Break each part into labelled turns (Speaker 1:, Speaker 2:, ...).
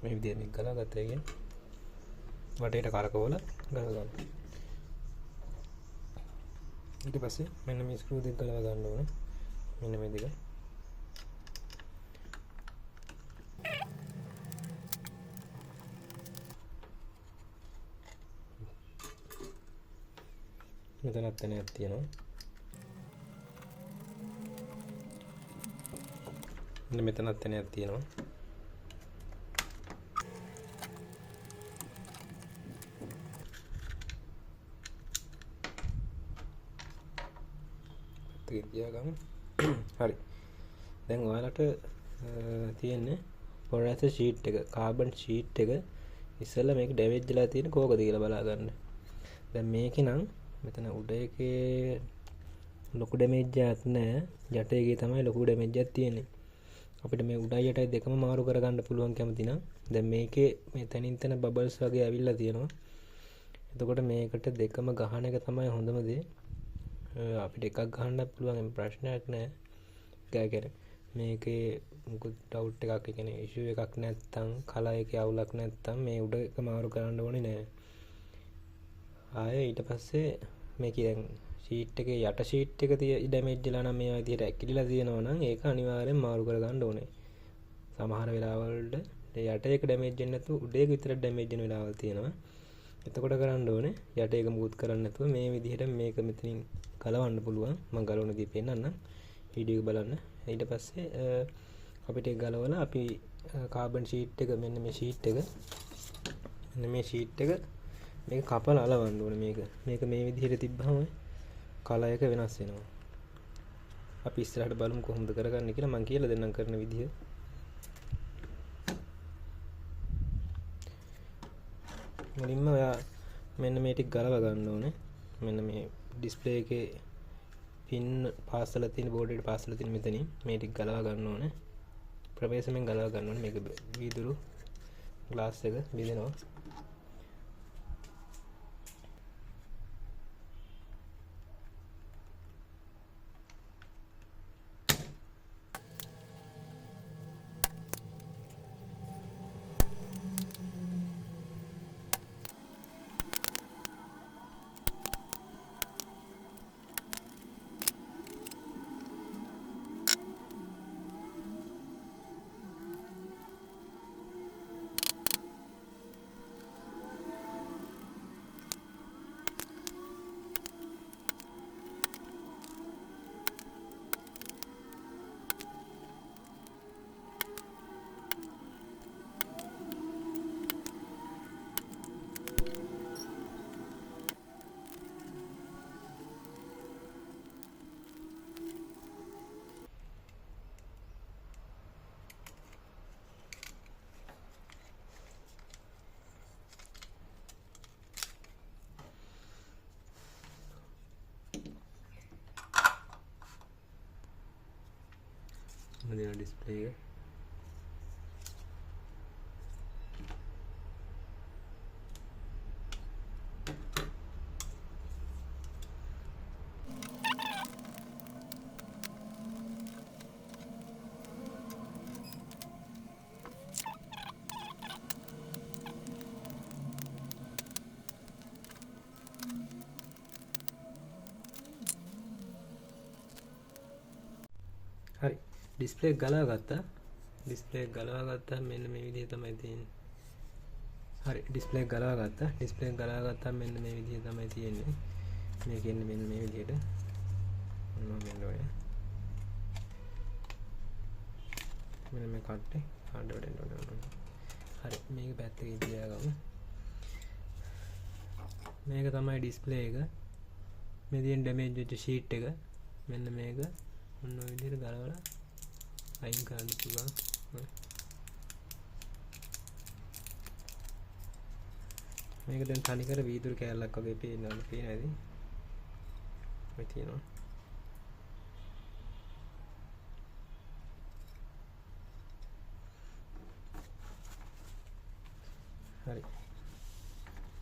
Speaker 1: මේ විදිහට මේක ගලා ගත්තා කියන්නේ වටේට කරකවලා ගල ගන්න. ඊට පස්සේ මෙන්න මේ ස්ක්‍රූ දෙක ගලව ගන්න ඕනේ. මෙන්න මේ දෙක. මෙතනත් තැනක් තියෙනවා. මෙතනත් තැනක් තියෙනවා. තියාගමු. හරි. දැන් ඔයාලට තියෙන්නේ පොරැස ෂීට් එක, කාබන් ෂීට් එක ඉස්සෙල්ලා මේක ඩැමේජ් වෙලා තියෙන කෝකද කියලා බලා ගන්න. දැන් මේකේ නම් මෙතන උඩ එකේ ලොකු ඩැමේජ් එකක් නැහැ. යට එකේ තමයි ලොකු ඩැමේජ් එකක් තියෙන්නේ. අපිට මේ උඩයි යටයි දෙකම මාරු කරගන්න පුළුවන් කැමති නම් දැන් මේකේ මේ තනින් තන බබල්ස් වගේ ඇවිල්ලා තියෙනවා. එතකොට මේකට දෙකම ගහන එක තමයි හොඳම දේ. අපිට එකක් ගහන්න පුළුවන් ප්‍රශ්නයක් නැහැ. ගෑකර මේකේ මුකුත් ඩවුට් එකක් කියන්නේ ඉෂුව එකක් නැත්තම් කලර් එකේ අවුලක් නැත්තම් මේ උඩ එක මාරු කරන්න ඕනේ නැහැ. ආයෙ ඊට පස්සේ මේකේ දැන් ෂීට් එකේ යට ෂීට් එක ඩැමේජ් වෙලා නම් මේ විදිහට ඇකිලිලා තියෙනවා නම් ඒක අනිවාර්යෙන් මාරු කර ගන්න ඕනේ. සමහර වෙලාවවලට යට එක ඩැමේජ් වෙන්නේ නැතුව උඩ එක විතර ඩැමේජ් වෙන වෙලාවල් තියෙනවා. එතකොට කරන්න ඕනේ යට එක මුකුත් කරන්න නැතුව මේ විදිහට මේක මෙතනින් ගලවන්න පුළුවන්. මම ගලවන දේ පෙන්නන්නම්. වීඩියෝ එක බලන්න. ඊට පස්සේ අපිට ඒක ගලවලා අපි කාබන් ෂීට් එක මෙන්න මේ ෂීට් එක මේක කපලා අලවන්න ඕනේ මේක මේ විදිහට තිබ්බම කලර් එක වෙනස් වෙනවා. අපි ඉස්සරහට බලමු කොහොමද කරගන්නේ කියලා. මම කියලා දෙන්නම් කරන විදිහ. මුලින්ම ඔයා මෙන්න මේ ටික ගලව ගන්න ඕනේ. මෙන්න මේ ඩිස්ප්ලේ එකේ පින් පාසල තියෙන බෝඩ් එකට පාසල තියෙන මෙතනින් මේ ටික ගලව ගන්න ඕනේ. ප්‍රවේශමෙන් ගලව ගන්න ඕනේ. මේක වීදුරු ග්ලාස් එක බෙදෙනවා. මෙතන ඩිස්ප්ලේ එක හරි. ඩිස්ප්ලේ එක ගලව ගත්තා. මෙන්න මේ විදිහ තමයි තියෙන්නේ. හරි. ඩිස්ප්ලේ එක ගලව ගත්තා. මෙන්න මේ විදිහ තමයි තියෙන්නේ. මේකෙන් මෙන්න මේ විදිහට මෙන්න ඔය මෙන්න මේ කට්ටේ හඬ වඩන්න. හරි. මේක පැත්තකින් තියාගමු. මේක තමයි ඩිස්ප්ලේ එක. මේ තියෙන ඩැමේජ් වෙච්ච ෂීට් එක. මෙන්න මේක ඔන්න ඔය විදිහට ගලවලා අයින් කරන්න පුළුවන්. මේක දැන් තනිකර වීදුරු කෑල්ලක් වගේ පේනවා. පේනවද? මේ තියෙනවා. හරි.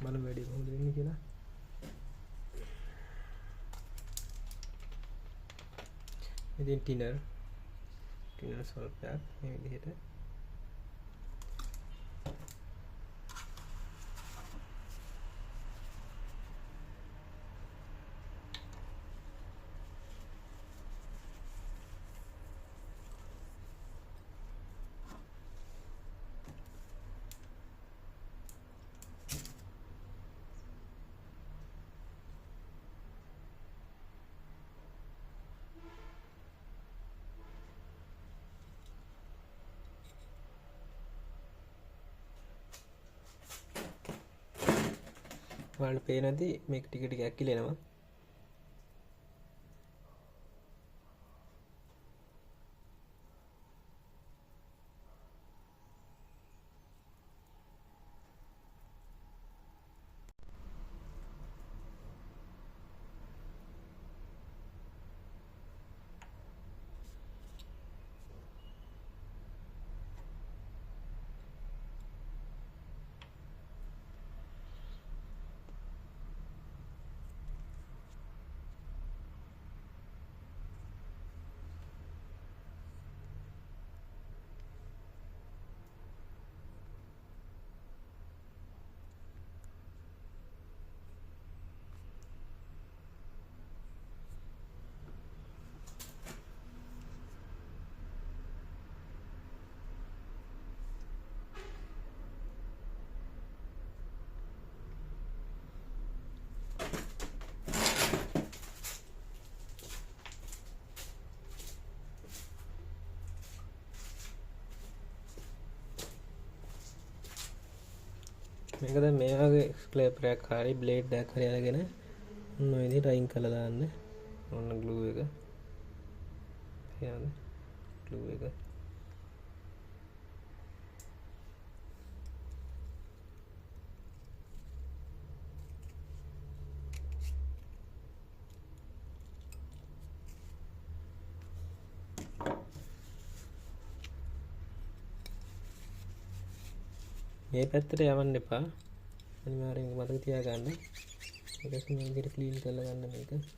Speaker 1: බලමු වැඩි කොහොමද වෙන්නේ කියලා. ඉතින් ටිනර් ස්වල්පයක් මේ විදිහට ඔයාලට පේන්නේ නැති මේක ටික ටික ඇකිලෙනවා. මේක දැන් මේ වගේ ස්ක්‍රැපර් එකක් හරි බ්ලේඩ් එකක් හරි අරගෙන ඔන්න ඔය විදිහට අයින් කරලා දාන්න. ඔන්න ග්ලූ එක. තියන්න. ග්ලූ එක. මේ පැත්තට යවන්න එපා. අනිවාර්යෙන් මතක තියාගන්න. ඊට පස්සේ මේ විදිහට ක්ලීන් කරලා ගන්න මේක.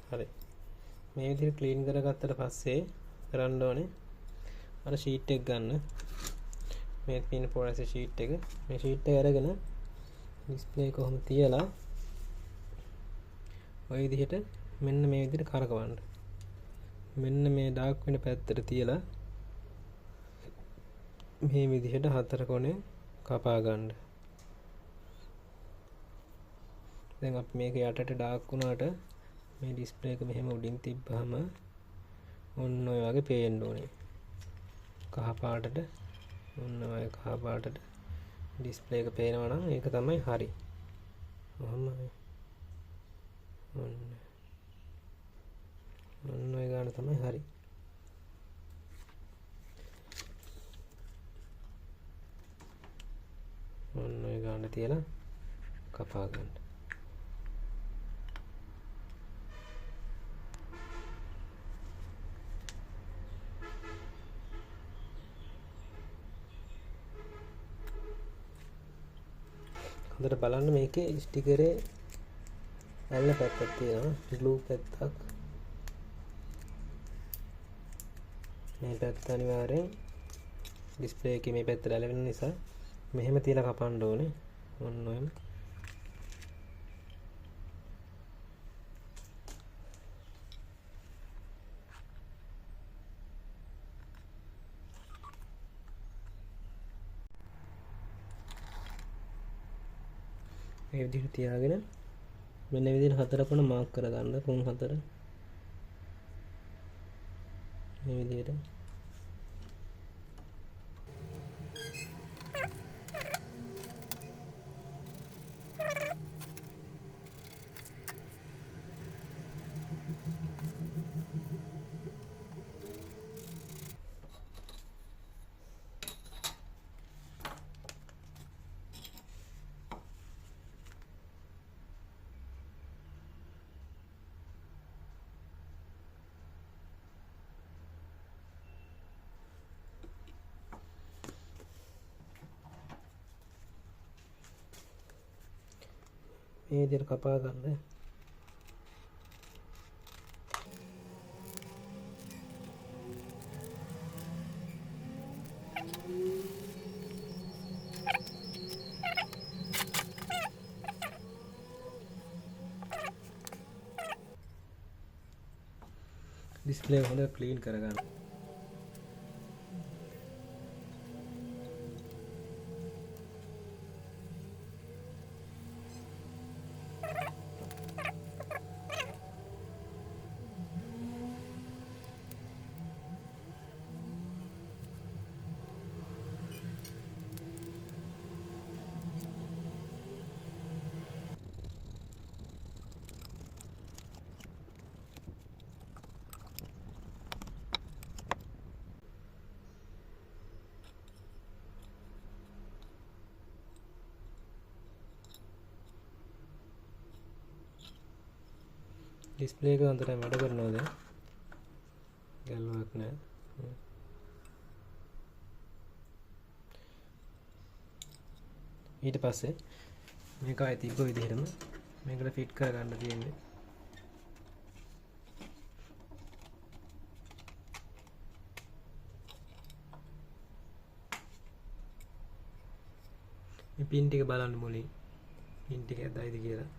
Speaker 1: හරි. මේ විදිහට ක්ලීන් කරගත්තට පස්සේ කරන්න ඕනේ අර ෂීට් එක ගන්න. මේ තියෙන පොරස් ෂීට් එක. මේ ෂීට් එක අරගෙන ඩිස්ප්ලේ කොහොම තියලා ඔය විදිහට මෙන්න මේ විදිහට කරකවන්න. මෙන්න මේ ඩාර්ක් වෙන පැත්තට තියලා මේ විදිහට හතර කොනේ කපා ගන්න. දැන් අපි මේක යටට ඩාර්ක් වුණාට මේ ඩිස්ප්ලේ එක මෙහෙම උඩින් තිබ්බහම ඔන්න ඔය වගේ පේන්න ඕනේ. කහ පාටට ඔන්න ඔය කහ පාටට ඩිස්ප්ලේ එක පේනවා නම් ඒක තමයි හරි. ඔහොමයි. ඔන්න ඔය ගාන තමයි හරි. ඔන්න ඔය ගාන තියලා කපා ගන්න. හොඳට බලන්න මේකේ ස්ටිකරේ ඇල්ල පැත්තක් තියෙනවා. ග්ලූ පැත්තක්. මේ පැත්ත අනිවාර්යෙන් ඩිස්ප්ලේ එකේ මේ පැත්තට ඇලවෙන නිසා මෙහෙම තියලා කපන්න ඕනේ. ඔන්න ඔයම. මේ විදිහට තියාගෙන මෙන්න විදිහට හතර කොන මාක් කරගන්න. කොන් හතර මේ විදිහට මේ විදිහට කපා ගන්න. ඩිස්ප්ලේ හොඳට ක්ලීන් කරගන්න. ඩිස්ප්ලේ එක හොඳට වැඩ කරනවා දැන්. ගැල්ලුවක් නැහැ. ඊට පස්සේ මේක ආයෙ තිබ්බ විදිහටම මේකට ෆිට කරගන්න තියෙන්නේ. මේ පින් ටික බලන්න මුලින්. පින් ටික ඇදයිද කියලා.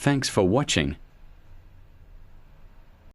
Speaker 2: Thanks for watching.